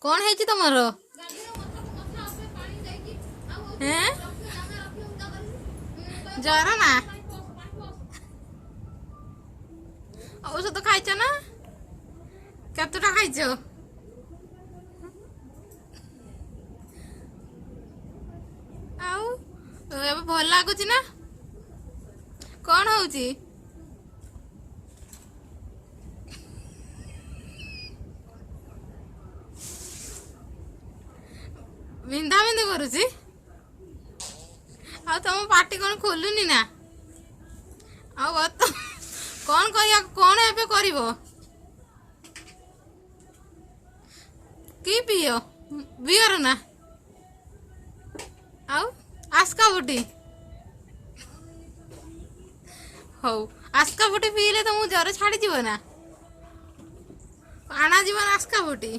कौन है तुमर जर ना औषध खाइच ना केतटा खाइच आउ भल लगुच ना कौन हूँ बिंधा बिंधी करुची आ तुम पार्टी कौन खोलुनी ना आ तो कौन कौन एबे करिवो की पियो बियर ना आउ आस्का बुटी हौ आस्का बुटी पीले तो मु जर छाड़ी जीव ना आना जीवन आस्का बुटी